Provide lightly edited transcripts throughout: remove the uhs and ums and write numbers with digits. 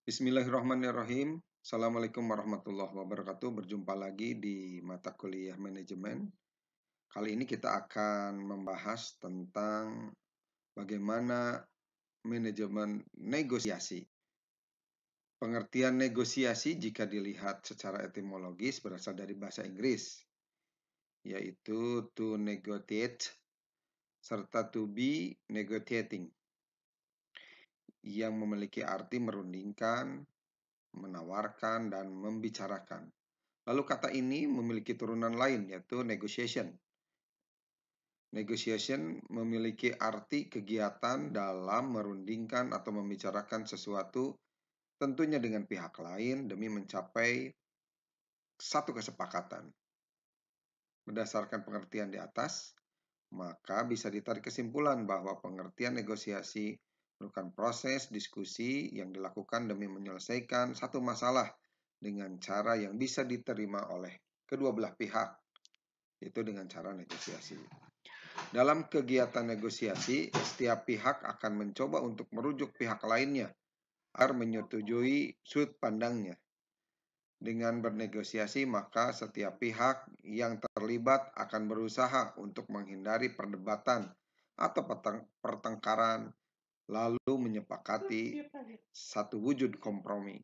Bismillahirrahmanirrahim. Assalamualaikum warahmatullahi wabarakatuh. Berjumpa lagi di mata kuliah manajemen. Kali ini kita akan membahas tentang bagaimana manajemen negosiasi. Pengertian negosiasi jika dilihat secara etimologis berasal dari bahasa Inggris, yaitu to negotiate serta to be negotiating, yang memiliki arti merundingkan, menawarkan, dan membicarakan. Lalu kata ini memiliki turunan lain, yaitu negotiation. Negotiation memiliki arti kegiatan dalam merundingkan atau membicarakan sesuatu, tentunya dengan pihak lain demi mencapai satu kesepakatan. Berdasarkan pengertian di atas, maka bisa ditarik kesimpulan bahwa pengertian negosiasi merupakan proses diskusi yang dilakukan demi menyelesaikan satu masalah dengan cara yang bisa diterima oleh kedua belah pihak, yaitu dengan cara negosiasi. Dalam kegiatan negosiasi, setiap pihak akan mencoba untuk merujuk pihak lainnya agar menyetujui sudut pandangnya. Dengan bernegosiasi, maka setiap pihak yang terlibat akan berusaha untuk menghindari perdebatan atau pertengkaran, lalu menyepakati satu wujud kompromi.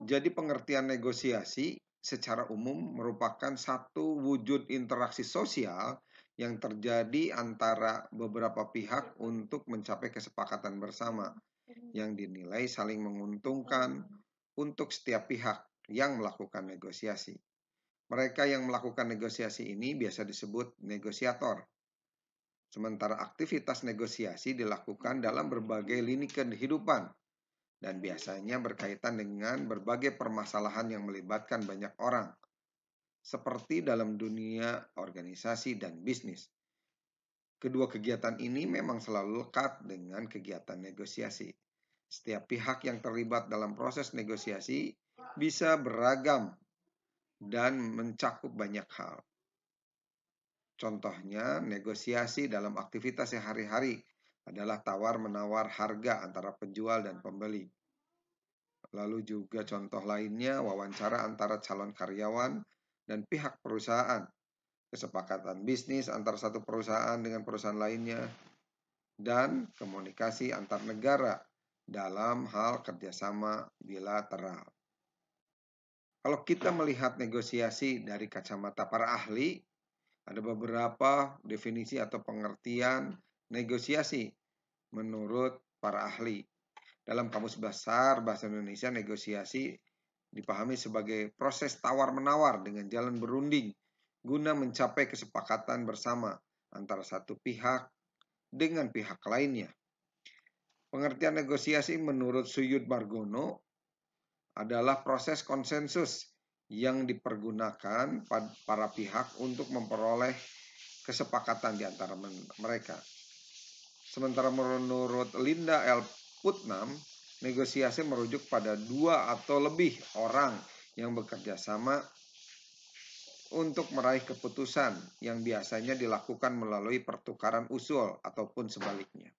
Jadi pengertian negosiasi secara umum merupakan satu wujud interaksi sosial yang terjadi antara beberapa pihak untuk mencapai kesepakatan bersama yang dinilai saling menguntungkan untuk setiap pihak yang melakukan negosiasi. Mereka yang melakukan negosiasi ini biasa disebut negosiator. Sementara aktivitas negosiasi dilakukan dalam berbagai lini kehidupan dan biasanya berkaitan dengan berbagai permasalahan yang melibatkan banyak orang, seperti dalam dunia organisasi dan bisnis. Kedua kegiatan ini memang selalu lekat dengan kegiatan negosiasi. Setiap pihak yang terlibat dalam proses negosiasi bisa beragam dan mencakup banyak hal. Contohnya, negosiasi dalam aktivitas sehari-hari adalah tawar-menawar harga antara penjual dan pembeli. Lalu juga contoh lainnya, wawancara antara calon karyawan dan pihak perusahaan, kesepakatan bisnis antara satu perusahaan dengan perusahaan lainnya, dan komunikasi antar negara dalam hal kerjasama bilateral. Kalau kita melihat negosiasi dari kacamata para ahli, ada beberapa definisi atau pengertian negosiasi menurut para ahli. Dalam Kamus Besar Bahasa Indonesia, negosiasi dipahami sebagai proses tawar-menawar dengan jalan berunding guna mencapai kesepakatan bersama antara satu pihak dengan pihak lainnya. Pengertian negosiasi menurut Suyud Margono adalah proses konsensus yang dipergunakan para pihak untuk memperoleh kesepakatan di antara mereka. Sementara menurut Linda L. Putnam, negosiasi merujuk pada dua atau lebih orang yang bekerja sama untuk meraih keputusan yang biasanya dilakukan melalui pertukaran usul ataupun sebaliknya.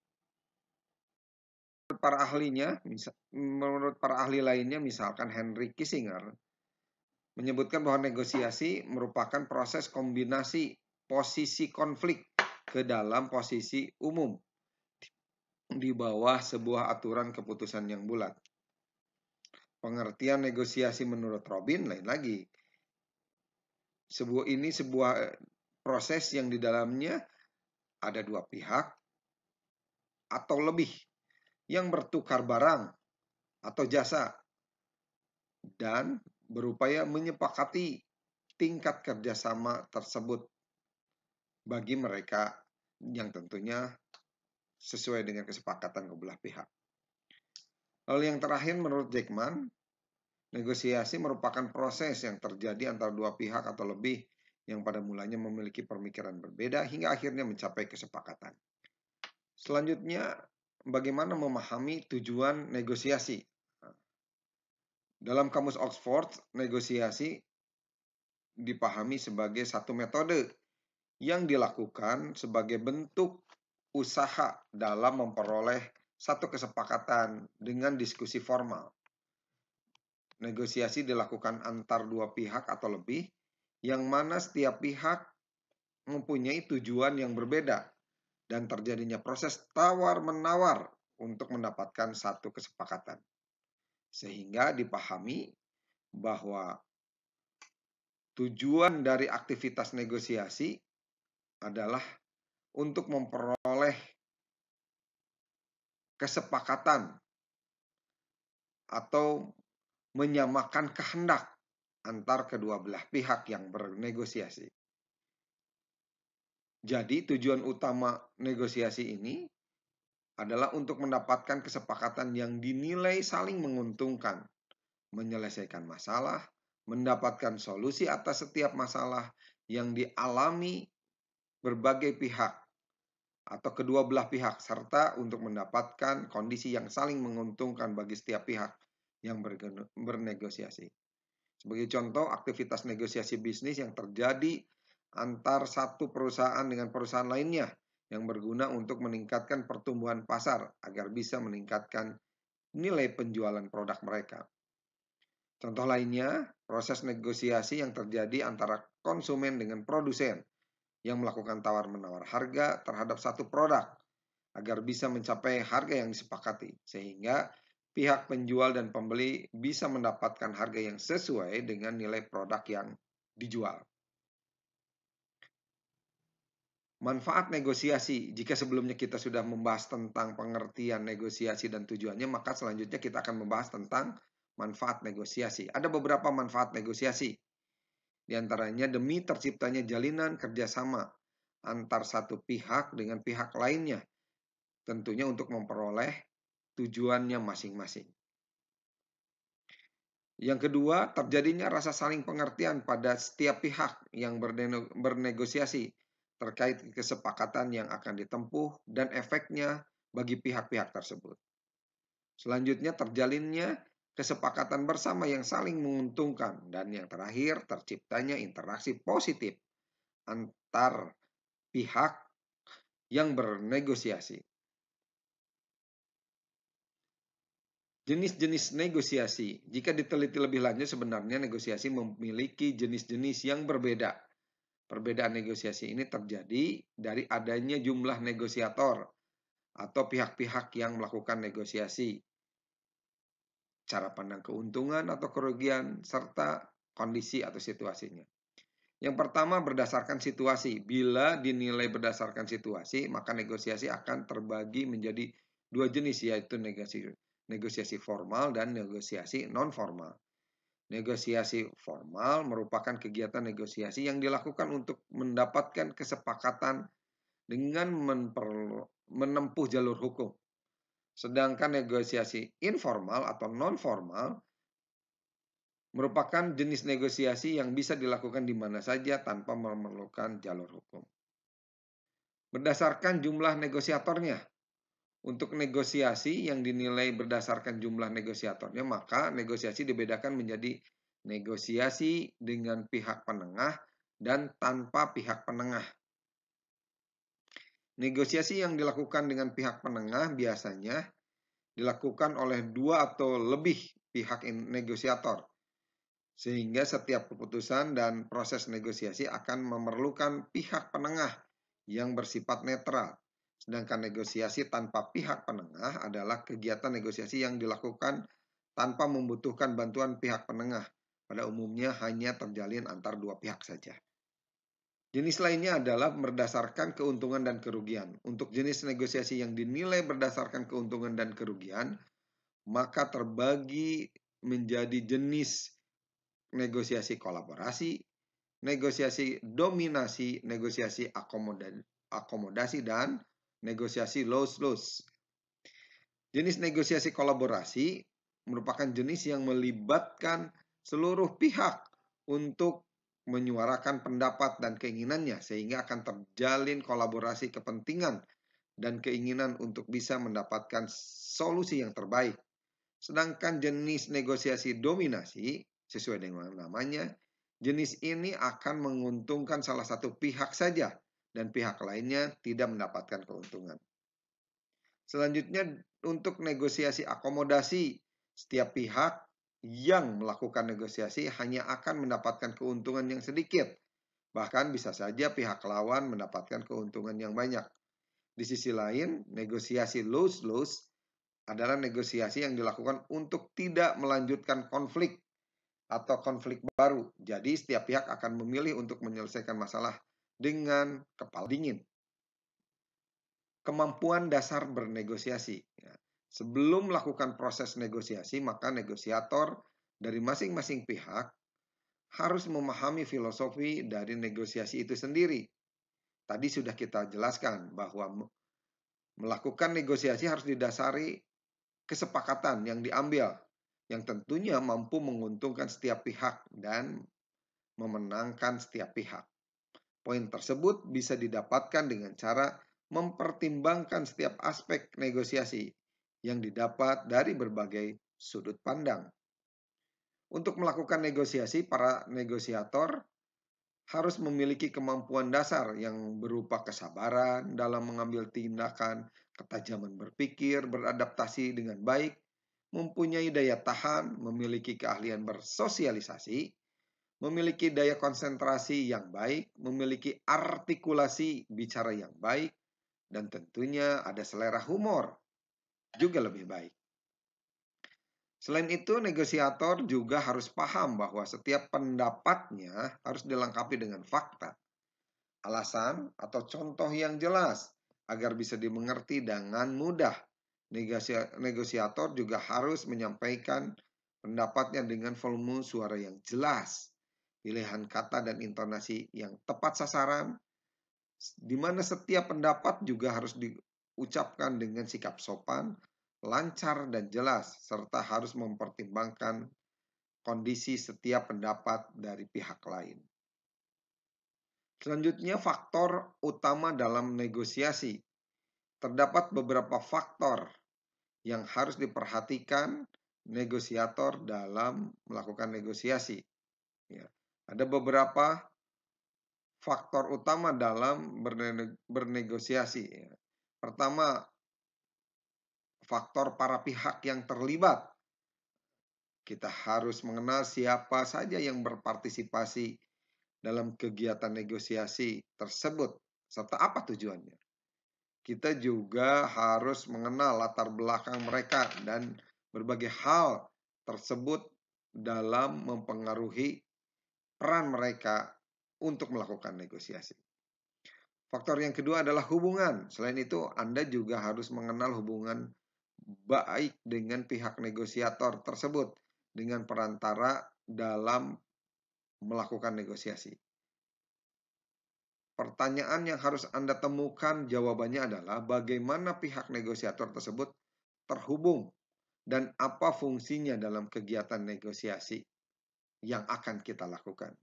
Menurut para ahli lainnya, misalkan Henry Kissinger, menyebutkan bahwa negosiasi merupakan proses kombinasi posisi konflik ke dalam posisi umum di bawah sebuah aturan keputusan yang bulat. Pengertian negosiasi menurut Robin lain lagi. Sebuah proses yang di dalamnya ada dua pihak atau lebih yang bertukar barang atau jasa dan berupaya menyepakati tingkat kerjasama tersebut bagi mereka yang tentunya sesuai dengan kesepakatan kedua pihak. Lalu yang terakhir menurut Jackman, negosiasi merupakan proses yang terjadi antara dua pihak atau lebih yang pada mulanya memiliki pemikiran berbeda hingga akhirnya mencapai kesepakatan. Selanjutnya, bagaimana memahami tujuan negosiasi? Dalam Kamus Oxford, negosiasi dipahami sebagai satu metode yang dilakukan sebagai bentuk usaha dalam memperoleh satu kesepakatan dengan diskusi formal. Negosiasi dilakukan antar dua pihak atau lebih, yang mana setiap pihak mempunyai tujuan yang berbeda dan terjadinya proses tawar-menawar untuk mendapatkan satu kesepakatan. Sehingga dipahami bahwa tujuan dari aktivitas negosiasi adalah untuk memperoleh kesepakatan atau menyamakan kehendak antar kedua belah pihak yang bernegosiasi. Jadi tujuan utama negosiasi ini adalah untuk mendapatkan kesepakatan yang dinilai saling menguntungkan, menyelesaikan masalah, mendapatkan solusi atas setiap masalah yang dialami berbagai pihak atau kedua belah pihak, serta untuk mendapatkan kondisi yang saling menguntungkan bagi setiap pihak yang bernegosiasi. Sebagai contoh, aktivitas negosiasi bisnis yang terjadi antar satu perusahaan dengan perusahaan lainnya yang berguna untuk meningkatkan pertumbuhan pasar agar bisa meningkatkan nilai penjualan produk mereka. Contoh lainnya, proses negosiasi yang terjadi antara konsumen dengan produsen yang melakukan tawar-menawar harga terhadap satu produk agar bisa mencapai harga yang disepakati, sehingga pihak penjual dan pembeli bisa mendapatkan harga yang sesuai dengan nilai produk yang dijual. Manfaat negosiasi. Jika sebelumnya kita sudah membahas tentang pengertian negosiasi dan tujuannya, maka selanjutnya kita akan membahas tentang manfaat negosiasi. Ada beberapa manfaat negosiasi. Di antaranya demi terciptanya jalinan kerjasama antar satu pihak dengan pihak lainnya, tentunya untuk memperoleh tujuannya masing-masing. Yang kedua, terjadinya rasa saling pengertian pada setiap pihak yang bernegosiasi terkait kesepakatan yang akan ditempuh dan efeknya bagi pihak-pihak tersebut. Selanjutnya, terjalinnya kesepakatan bersama yang saling menguntungkan. Dan yang terakhir, terciptanya interaksi positif antar pihak yang bernegosiasi. Jenis-jenis negosiasi. Jika diteliti lebih lanjut, sebenarnya negosiasi memiliki jenis-jenis yang berbeda. Perbedaan negosiasi ini terjadi dari adanya jumlah negosiator atau pihak-pihak yang melakukan negosiasi, cara pandang keuntungan atau kerugian, serta kondisi atau situasinya. Yang pertama, berdasarkan situasi. Bila dinilai berdasarkan situasi, maka negosiasi akan terbagi menjadi dua jenis, yaitu negosiasi formal dan negosiasi non-formal. Negosiasi formal merupakan kegiatan negosiasi yang dilakukan untuk mendapatkan kesepakatan dengan menempuh jalur hukum. Sedangkan negosiasi informal atau non-formal merupakan jenis negosiasi yang bisa dilakukan di mana saja tanpa memerlukan jalur hukum. Berdasarkan jumlah negosiatornya. Untuk negosiasi yang dinilai berdasarkan jumlah negosiatornya, maka negosiasi dibedakan menjadi negosiasi dengan pihak penengah dan tanpa pihak penengah. Negosiasi yang dilakukan dengan pihak penengah biasanya dilakukan oleh dua atau lebih pihak negosiator, sehingga setiap keputusan dan proses negosiasi akan memerlukan pihak penengah yang bersifat netral. Sedangkan negosiasi tanpa pihak penengah adalah kegiatan negosiasi yang dilakukan tanpa membutuhkan bantuan pihak penengah. Pada umumnya hanya terjalin antar dua pihak saja. Jenis lainnya adalah berdasarkan keuntungan dan kerugian. Untuk jenis negosiasi yang dinilai berdasarkan keuntungan dan kerugian, maka terbagi menjadi jenis negosiasi kolaborasi, negosiasi dominasi, negosiasi akomodasi, dan negosiasi lose-lose. Jenis negosiasi kolaborasi merupakan jenis yang melibatkan seluruh pihak untuk menyuarakan pendapat dan keinginannya, sehingga akan terjalin kolaborasi kepentingan dan keinginan untuk bisa mendapatkan solusi yang terbaik. Sedangkan jenis negosiasi dominasi, sesuai dengan namanya, jenis ini akan menguntungkan salah satu pihak saja dan pihak lainnya tidak mendapatkan keuntungan. Selanjutnya, untuk negosiasi akomodasi, setiap pihak yang melakukan negosiasi hanya akan mendapatkan keuntungan yang sedikit. Bahkan bisa saja pihak lawan mendapatkan keuntungan yang banyak. Di sisi lain, negosiasi lose-lose adalah negosiasi yang dilakukan untuk tidak melanjutkan konflik atau konflik baru. Jadi setiap pihak akan memilih untuk menyelesaikan masalah dengan kepala dingin. Kemampuan dasar bernegosiasi. Ya. Sebelum melakukan proses negosiasi, maka negosiator dari masing-masing pihak harus memahami filosofi dari negosiasi itu sendiri. Tadi sudah kita jelaskan bahwa melakukan negosiasi harus didasari kesepakatan yang diambil, yang tentunya mampu menguntungkan setiap pihak dan memenangkan setiap pihak. Poin tersebut bisa didapatkan dengan cara mempertimbangkan setiap aspek negosiasi yang didapat dari berbagai sudut pandang. Untuk melakukan negosiasi, para negosiator harus memiliki kemampuan dasar yang berupa kesabaran dalam mengambil tindakan, ketajaman berpikir, beradaptasi dengan baik, mempunyai daya tahan, memiliki keahlian bersosialisasi, memiliki daya konsentrasi yang baik, memiliki artikulasi bicara yang baik, dan tentunya ada selera humor juga lebih baik. Selain itu, negosiator juga harus paham bahwa setiap pendapatnya harus dilengkapi dengan fakta, alasan, atau contoh yang jelas agar bisa dimengerti dengan mudah. Negosiator juga harus menyampaikan pendapatnya dengan volume suara yang jelas, pilihan kata dan intonasi yang tepat sasaran, di mana setiap pendapat juga harus diucapkan dengan sikap sopan, lancar, dan jelas, serta harus mempertimbangkan kondisi setiap pendapat dari pihak lain. Selanjutnya, faktor utama dalam negosiasi. Terdapat beberapa faktor yang harus diperhatikan negosiator dalam melakukan negosiasi. Ya. Ada beberapa faktor utama dalam bernegosiasi. Ya. Pertama, faktor para pihak yang terlibat. Kita harus mengenal siapa saja yang berpartisipasi dalam kegiatan negosiasi tersebut, serta apa tujuannya. Kita juga harus mengenal latar belakang mereka dan berbagai hal tersebut dalam mempengaruhi peran mereka untuk melakukan negosiasi. Faktor yang kedua adalah hubungan. Selain itu, Anda juga harus mengenal hubungan baik dengan pihak negosiator tersebut dengan perantara dalam melakukan negosiasi. Pertanyaan yang harus Anda temukan jawabannya adalah bagaimana pihak negosiator tersebut terhubung dan apa fungsinya dalam kegiatan negosiasi yang akan kita lakukan.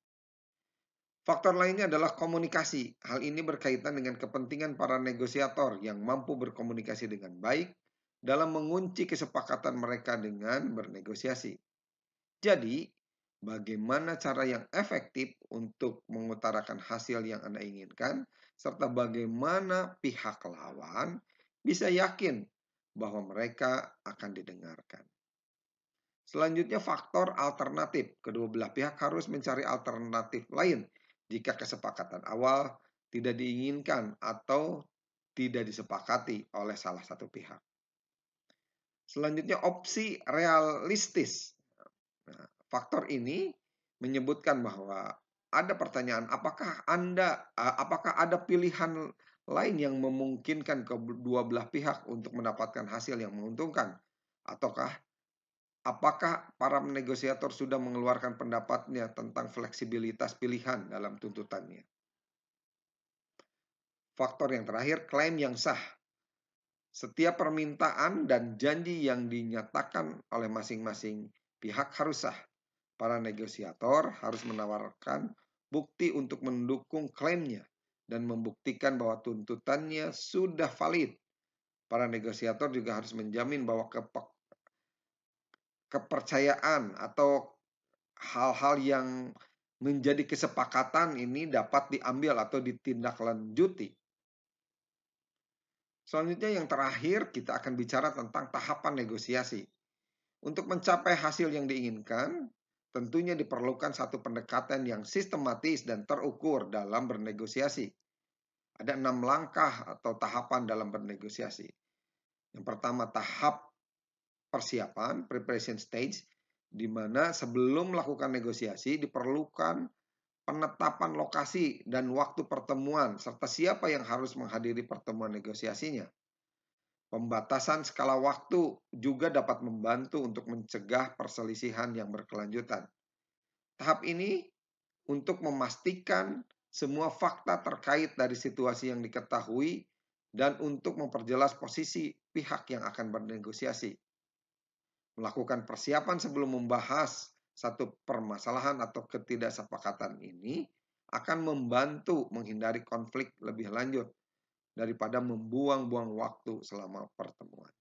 Faktor lainnya adalah komunikasi. Hal ini berkaitan dengan kepentingan para negosiator yang mampu berkomunikasi dengan baik dalam mengunci kesepakatan mereka dengan bernegosiasi. Jadi, bagaimana cara yang efektif untuk mengutarakan hasil yang Anda inginkan, serta bagaimana pihak lawan bisa yakin bahwa mereka akan didengarkan. Selanjutnya, faktor alternatif. Kedua belah pihak harus mencari alternatif lain jika kesepakatan awal tidak diinginkan atau tidak disepakati oleh salah satu pihak. Selanjutnya, opsi realistis. Nah, faktor ini menyebutkan bahwa ada pertanyaan, apakah ada pilihan lain yang memungkinkan kedua belah pihak untuk mendapatkan hasil yang menguntungkan? Ataukah apakah para negosiator sudah mengeluarkan pendapatnya tentang fleksibilitas pilihan dalam tuntutannya? Faktor yang terakhir, klaim yang sah. Setiap permintaan dan janji yang dinyatakan oleh masing-masing pihak harus sah. Para negosiator harus menawarkan bukti untuk mendukung klaimnya dan membuktikan bahwa tuntutannya sudah valid. Para negosiator juga harus menjamin bahwa kepercayaan atau hal-hal yang menjadi kesepakatan ini dapat diambil atau ditindaklanjuti. Selanjutnya yang terakhir kita akan bicara tentang tahapan negosiasi. Untuk mencapai hasil yang diinginkan, tentunya diperlukan satu pendekatan yang sistematis dan terukur dalam bernegosiasi. Ada 6 langkah atau tahapan dalam bernegosiasi. Yang pertama, tahap persiapan, preparation stage, di mana sebelum melakukan negosiasi diperlukan penetapan lokasi dan waktu pertemuan, serta siapa yang harus menghadiri pertemuan negosiasinya. Pembatasan skala waktu juga dapat membantu untuk mencegah perselisihan yang berkelanjutan. Tahap ini untuk memastikan semua fakta terkait dari situasi yang diketahui dan untuk memperjelas posisi pihak yang akan bernegosiasi. Melakukan persiapan sebelum membahas satu permasalahan atau ketidaksepakatan ini akan membantu menghindari konflik lebih lanjut daripada membuang-buang waktu selama pertemuan.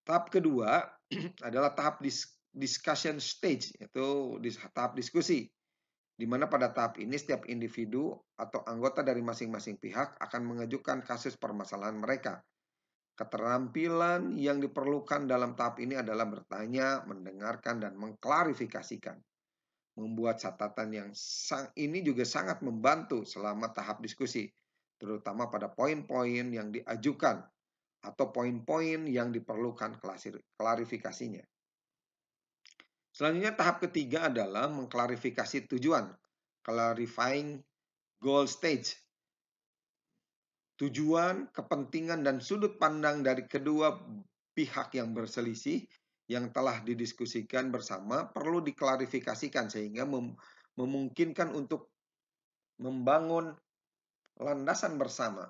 Tahap kedua adalah tahap discussion stage, yaitu tahap diskusi, di mana pada tahap ini setiap individu atau anggota dari masing-masing pihak akan mengajukan kasus permasalahan mereka. Keterampilan yang diperlukan dalam tahap ini adalah bertanya, mendengarkan, dan mengklarifikasikan. Membuat catatan yang ini juga sangat membantu selama tahap diskusi, terutama pada poin-poin yang diajukan atau poin-poin yang diperlukan klarifikasinya. Selanjutnya tahap ketiga adalah mengklarifikasi tujuan, clarifying goal stage. Tujuan, kepentingan, dan sudut pandang dari kedua pihak yang berselisih yang telah didiskusikan bersama perlu diklarifikasikan sehingga memungkinkan untuk membangun landasan bersama.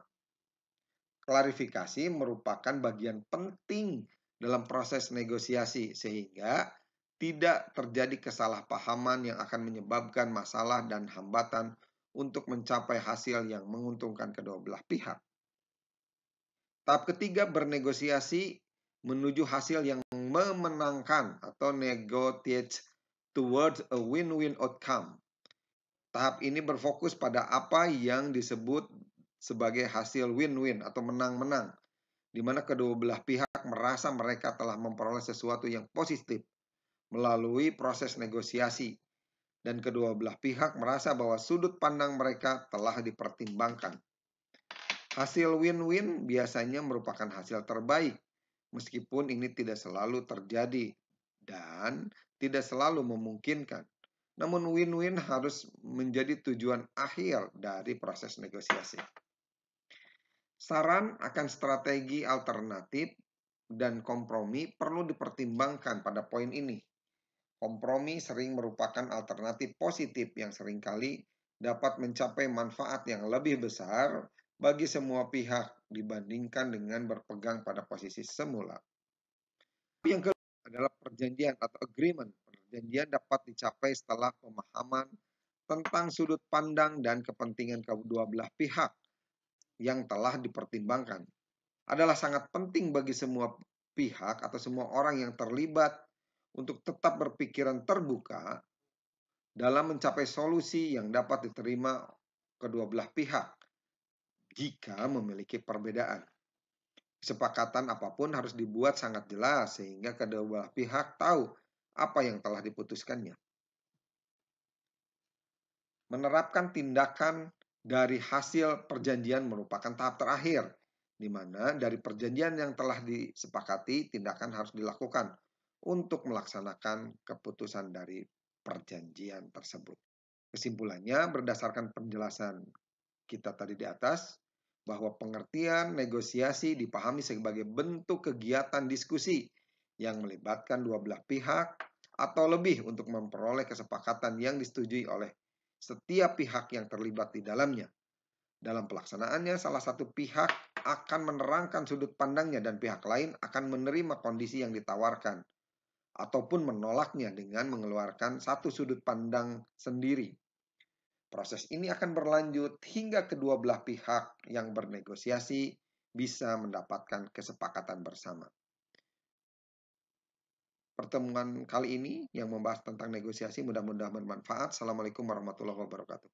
Klarifikasi merupakan bagian penting dalam proses negosiasi sehingga tidak terjadi kesalahpahaman yang akan menyebabkan masalah dan hambatan untuk mencapai hasil yang menguntungkan kedua belah pihak. Tahap ketiga bernegosiasi menuju hasil yang memenangkan atau negotiate towards a win-win outcome. Tahap ini berfokus pada apa yang disebut sebagai hasil win-win atau menang-menang, di mana kedua belah pihak merasa mereka telah memperoleh sesuatu yang positif melalui proses negosiasi, dan kedua belah pihak merasa bahwa sudut pandang mereka telah dipertimbangkan. Hasil win-win biasanya merupakan hasil terbaik, meskipun ini tidak selalu terjadi dan tidak selalu memungkinkan. Namun win-win harus menjadi tujuan akhir dari proses negosiasi. Saran akan strategi alternatif dan kompromi perlu dipertimbangkan pada poin ini. Kompromi sering merupakan alternatif positif yang seringkali dapat mencapai manfaat yang lebih besar bagi semua pihak dibandingkan dengan berpegang pada posisi semula. Yang kedua adalah perjanjian atau agreement. Perjanjian dapat dicapai setelah pemahaman tentang sudut pandang dan kepentingan kedua belah pihak yang telah dipertimbangkan. Adalah sangat penting bagi semua pihak atau semua orang yang terlibat untuk tetap berpikiran terbuka dalam mencapai solusi yang dapat diterima kedua belah pihak jika memiliki perbedaan. Kesepakatan apapun harus dibuat sangat jelas sehingga kedua belah pihak tahu apa yang telah diputuskannya. Menerapkan tindakan dari hasil perjanjian merupakan tahap terakhir, di mana dari perjanjian yang telah disepakati, tindakan harus dilakukan untuk melaksanakan keputusan dari perjanjian tersebut. Kesimpulannya, berdasarkan penjelasan kita tadi di atas, bahwa pengertian negosiasi dipahami sebagai bentuk kegiatan diskusi yang melibatkan dua belah pihak atau lebih untuk memperoleh kesepakatan yang disetujui oleh setiap pihak yang terlibat di dalamnya. Dalam pelaksanaannya, salah satu pihak akan menerangkan sudut pandangnya dan pihak lain akan menerima kondisi yang ditawarkan ataupun menolaknya dengan mengeluarkan satu sudut pandang sendiri. Proses ini akan berlanjut hingga kedua belah pihak yang bernegosiasi bisa mendapatkan kesepakatan bersama. Pertemuan kali ini yang membahas tentang negosiasi mudah-mudahan bermanfaat. Assalamualaikum warahmatullahi wabarakatuh.